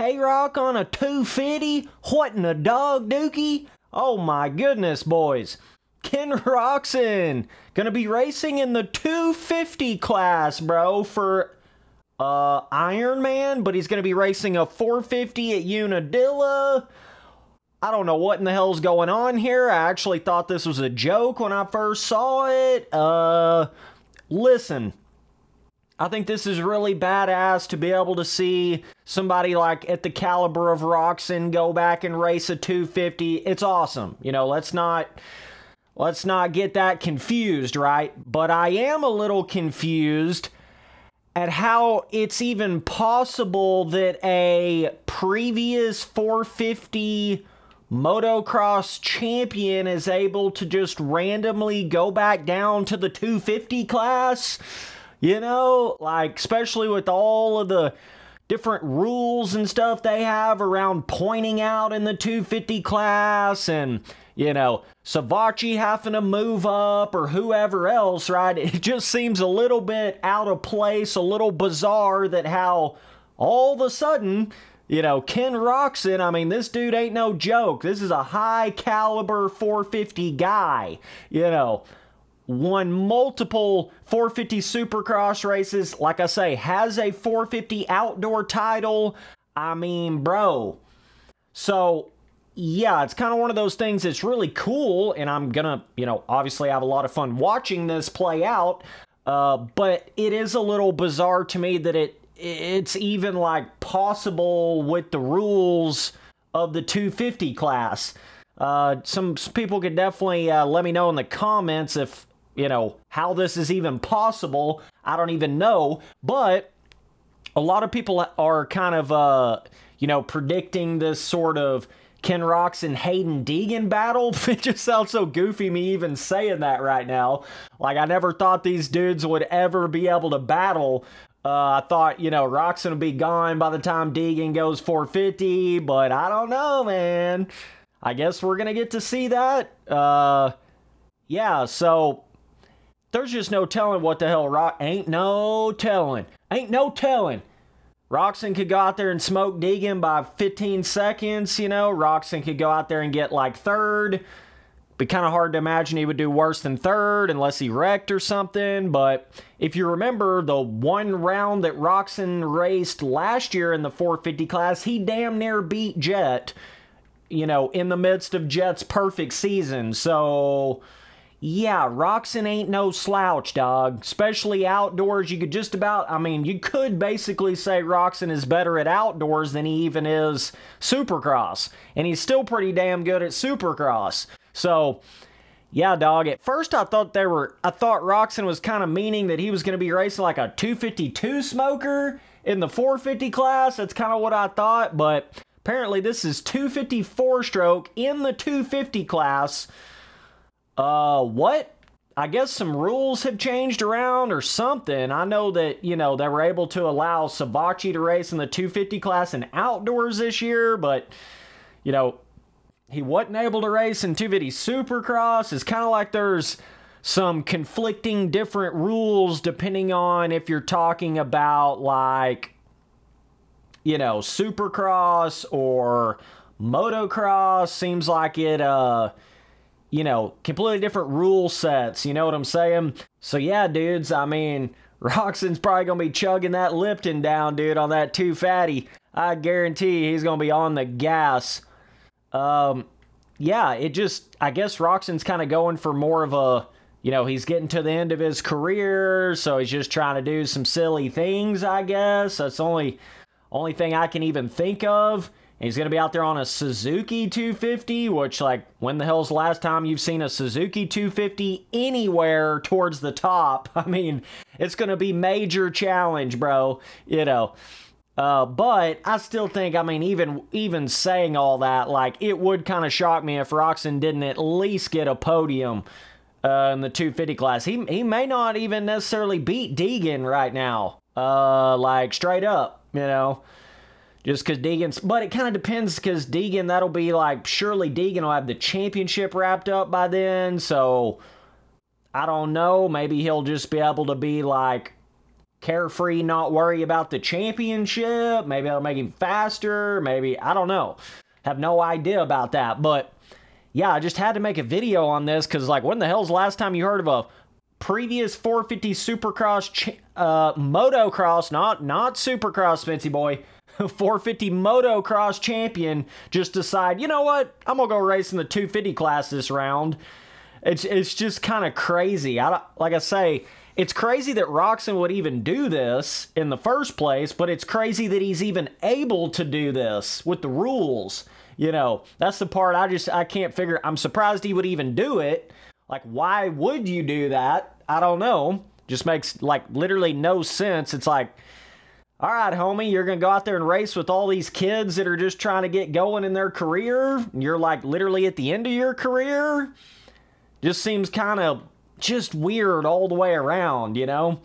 K-Rock on a 250? What in the dog dookie? Oh my goodness, boys. Ken Roczen gonna be racing in the 250 class, bro, for Ironman, but he's gonna be racing a 450 at Unadilla. I don't know what in the hell's going on here. I actually thought this was a joke when I first saw it. Listen, I think this is really badass to be able to see somebody like at the caliber of Roczen go back and race a 250. It's awesome. You know, let's not get that confused, right? But I am a little confused at how it's even possible that a previous 450 motocross champion is able to just randomly go back down to the 250 class. You know, like, especially with all of the different rules and stuff they have around pointing out in the 250 class, and, you know, Suzuki having to move up or whoever else, right? It just seems a little bit out of place, a little bizarre that how all of a sudden, you know, Ken Roczen, I mean, this dude ain't no joke. This is a high caliber 450 guy, you know. Won multiple 450 Supercross races. Like I say, has a 450 outdoor title. I mean, bro. So, yeah, it's kind of one of those things that's really cool. And I'm going to, you know, obviously have a lot of fun watching this play out. But it is a little bizarre to me that it's even, like, possible with the rules of the 250 class. Some people could definitely let me know in the comments if, you know, how this is even possible. I don't even know, but a lot of people are kind of, you know, predicting this sort of Ken Roczen Haiden Deegan battle. It just sounds so goofy me even saying that right now. Like, I never thought these dudes would ever be able to battle. I thought, you know, Roczen would be gone by the time Deegan goes 450, but I don't know, man. I guess we're going to get to see that. Yeah, so there's just no telling what the hell ain't no telling. Roczen could go out there and smoke Deegan by 15 seconds, you know. Roczen could go out there and get like third. Be kind of hard to imagine he would do worse than third unless he wrecked or something. But if you remember the one round that Roczen raced last year in the 450 class, he damn near beat Jet, you know, in the midst of Jet's perfect season. So yeah, Roczen ain't no slouch, dog. Especially outdoors, you could just about, I mean, you could basically say Roczen is better at outdoors than he even is Supercross. And he's still pretty damn good at Supercross. So, yeah, dog. At first, I thought Roczen was kind of meaning that he was going to be racing like a 252 smoker in the 450 class. That's kind of what I thought. But apparently, this is 254 stroke in the 250 class. What? I guess some rules have changed around or something. I know that, you know, they were able to allow Suzuki to race in the 250 class in outdoors this year, but, you know, he wasn't able to race in 250 Supercross. It's kind of like there's some conflicting different rules depending on if you're talking about, like, you know, Supercross or Motocross. Seems like it, you know, completely different rule sets, you know what I'm saying? So yeah, dudes, I mean, Roczen's probably going to be chugging that Lipton down, dude, on that 2 fatty. I guarantee he's going to be on the gas. Yeah, it just, I guess Roczen's kind of going for more of a, you know, he's getting to the end of his career, so he's just trying to do some silly things, I guess. That's the only thing I can even think of. And he's going to be out there on a Suzuki 250, which, like, when the hell's the last time you've seen a Suzuki 250 anywhere towards the top? I mean, it's going to be major challenge, bro, you know. But I still think, I mean, even saying all that, like, it would kind of shock me if Roczen didn't at least get a podium in the 250 class. He may not even necessarily beat Deegan right now, like, straight up, you know. Just because Deegan's... But it kind of depends because Deegan, that'll be like... Surely Deegan will have the championship wrapped up by then. So, I don't know. Maybe he'll just be able to be like... carefree, not worry about the championship. Maybe that'll make him faster. Maybe, I don't know. Have no idea about that. But yeah, I just had to make a video on this because, like, when the hell's the last time you heard of a previous 450 Supercross, motocross, not Supercross, Spency boy, 450 motocross champion just decide, you know what, I'm gonna go race in the 250 class this round. It's just kind of crazy. Like I say, it's crazy that Roczen would even do this in the first place, but it's crazy that he's even able to do this with the rules. You know, that's the part I can't figure. I'm surprised he would even do it. Like, why would you do that? I don't know. Just makes, like, literally no sense. It's like, all right, homie, you're going to go out there and race with all these kids that are just trying to get going in their career. You're, like, literally at the end of your career. Just seems kind of just weird all the way around, you know?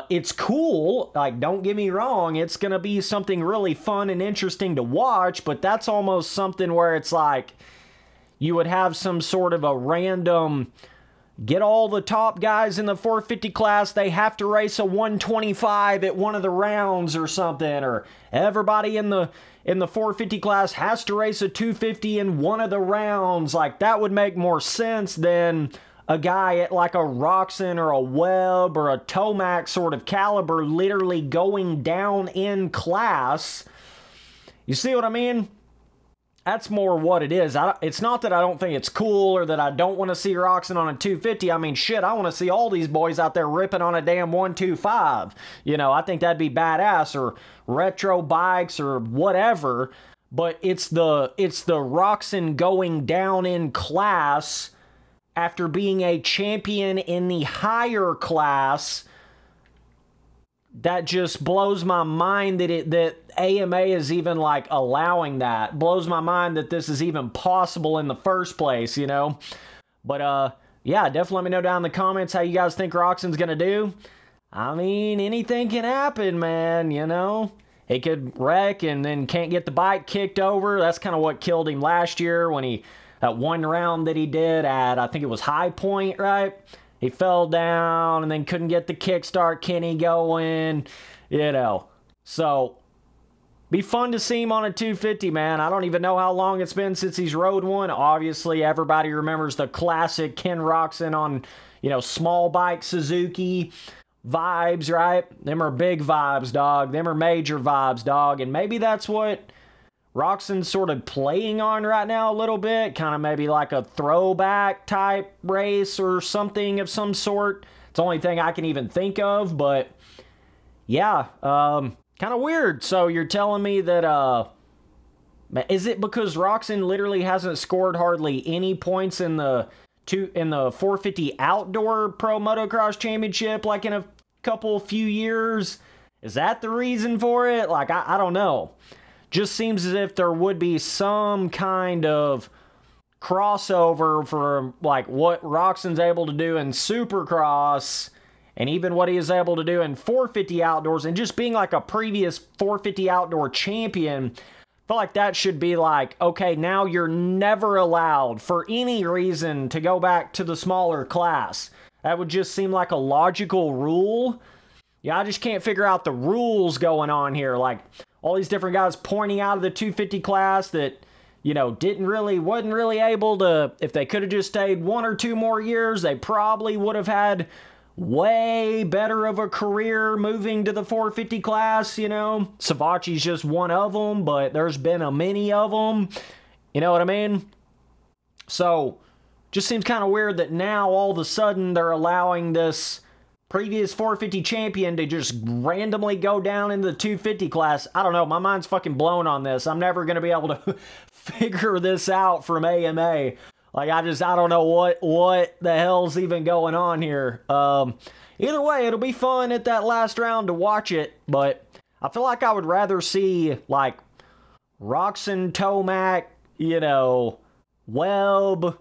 It's cool. Like, don't get me wrong. It's going to be something really fun and interesting to watch, but that's almost something where it's like you would have some sort of a random, get all the top guys in the 450 class, they have to race a 125 at one of the rounds or something, or everybody in the 450 class has to race a 250 in one of the rounds. Like, that would make more sense than a guy at like a Roczen or a Webb or a Tomac sort of caliber literally going down in class. You see what I mean? That's more what it is. It's not that I don't think it's cool or that I don't want to see Roczen on a 250. I mean, shit, I want to see all these boys out there ripping on a damn 125. You know, I think that'd be badass, or retro bikes or whatever. But it's the Roczen going down in class after being a champion in the higher class. That just blows my mind that AMA is even, like, allowing that. Blows my mind that this is even possible in the first place, you know? But, yeah, definitely let me know down in the comments how you guys think Roczen's gonna do. I mean, anything can happen, man, you know? He could wreck and then can't get the bike kicked over. That's kind of what killed him last year when he, that one round that he did at, I think it was High Point, right? He fell down and then couldn't get the kickstart Kenny going, you know. So, be fun to see him on a 250, man. I don't even know how long it's been since he's rode one. Obviously, everybody remembers the classic Ken Roczen on, you know, small bike Suzuki vibes, right? Them are big vibes, dog. Them are major vibes, dog. And maybe that's what Roczen's sort of playing on right now a little bit. Kind of maybe like a throwback type race or something of some sort. It's the only thing I can even think of, but yeah, kind of weird. So you're telling me that, is it because Roczen literally hasn't scored hardly any points in the 450 Outdoor Pro Motocross Championship, like in a few years? Is that the reason for it? Like, I don't know. Just seems as if there would be some kind of crossover for, like, what Roczen's able to do in Supercross and even what he is able to do in 450 Outdoors, and just being like a previous 450 Outdoor champion. I feel like that should be like, okay, now you're never allowed for any reason to go back to the smaller class. That would just seem like a logical rule. Yeah, I just can't figure out the rules going on here. Like, all these different guys pointing out of the 250 class that, you know, wasn't really able to, if they could have just stayed 1 or 2 more years, they probably would have had way better of a career moving to the 450 class, you know. Savachi's just one of them, but there's been a many of them. You know what I mean? So, just seems kind of weird that now all of a sudden they're allowing this previous 450 champion to just randomly go down into the 250 class. I don't know. My mind's fucking blown on this. I'm never going to be able to figure this out from AMA. Like, I don't know what the hell's even going on here. Either way, it'll be fun at that last round to watch it, but I feel like I would rather see, like, Roczen, Tomac, you know, Webb,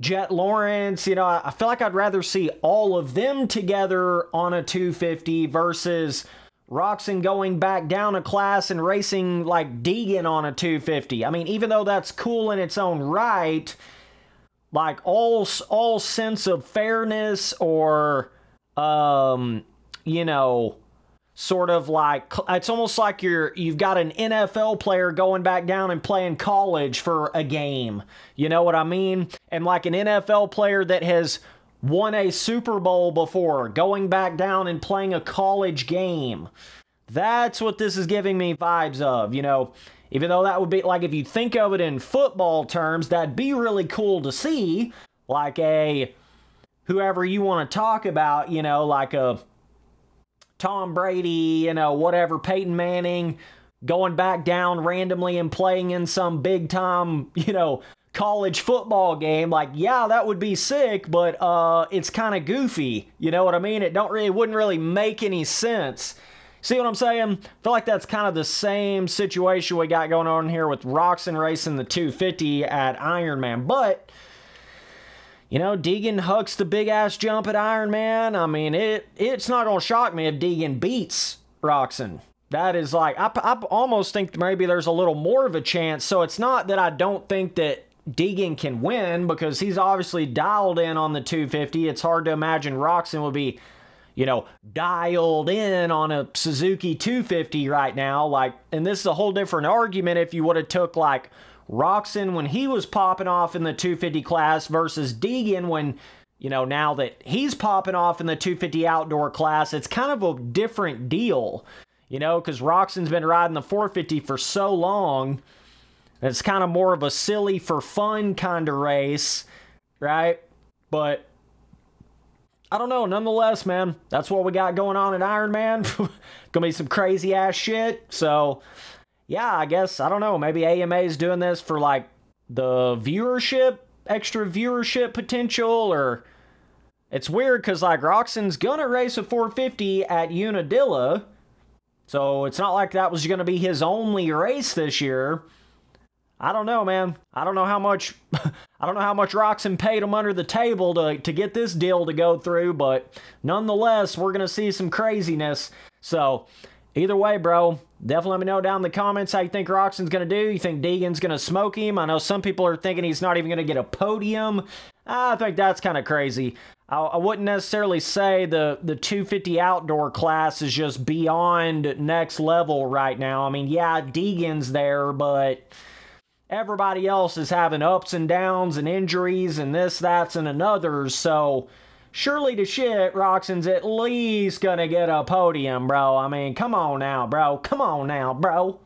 Jet Lawrence, you know, I feel like I'd rather see all of them together on a 250 versus Roczen going back down a class and racing like Deegan on a 250. I mean, even though that's cool in its own right, like all sense of fairness or you know, sort of like, it's almost like you've got an NFL player going back down and playing college for a game. You know what I mean? And like an NFL player that has won a Super Bowl before, going back down and playing a college game. That's what this is giving me vibes of, you know. Even though that would be, like, if you think of it in football terms, that'd be really cool to see. Like whoever you want to talk about, you know, like a Tom Brady, you know, whatever, Peyton Manning, going back down randomly and playing in some big time, you know, college football game. Like, yeah, that would be sick, but it's kind of goofy. You know what I mean? It wouldn't really make any sense. See what I'm saying? I feel like that's kind of the same situation we got going on here with Roczen racing the 250 at Ironman. But, you know, Deegan hucks the big-ass jump at Ironman. I mean, it's not going to shock me if Deegan beats Roczen. That is like, I almost think maybe there's a little more of a chance. So it's not that I don't think that Deegan can win, because he's obviously dialed in on the 250. It's hard to imagine Roczen would be, you know, dialed in on a Suzuki 250 right now. Like, and this is a whole different argument if you would have took, like, Roczen when he was popping off in the 250 class versus Deegan when, you know, now that he's popping off in the 250 outdoor class. It's kind of a different deal, you know, because Roczen's been riding the 450 for so long. It's kind of more of a silly for fun kind of race, right? But I don't know. Nonetheless, man, that's what we got going on at Ironman. Gonna be some crazy ass shit. So, yeah, I guess, I don't know. Maybe AMA is doing this for, like, the viewership, extra viewership potential, or it's weird because, like, Roczen's gonna race a 450 at Unadilla. So it's not like that was gonna be his only race this year. I don't know, man. I don't know how much Roczen paid him under the table to get this deal to go through, but nonetheless, we're going to see some craziness. So, either way, bro, definitely let me know down in the comments how you think Roczen's going to do. You think Deegan's going to smoke him? I know some people are thinking he's not even going to get a podium. I think that's kind of crazy. I wouldn't necessarily say the 250 outdoor class is just beyond next level right now. I mean, yeah, Deegan's there, but everybody else is having ups and downs and injuries and this, that's, and another's. So, surely to shit, Roczen's at least gonna get a podium, bro. I mean, come on now, bro. Come on now, bro.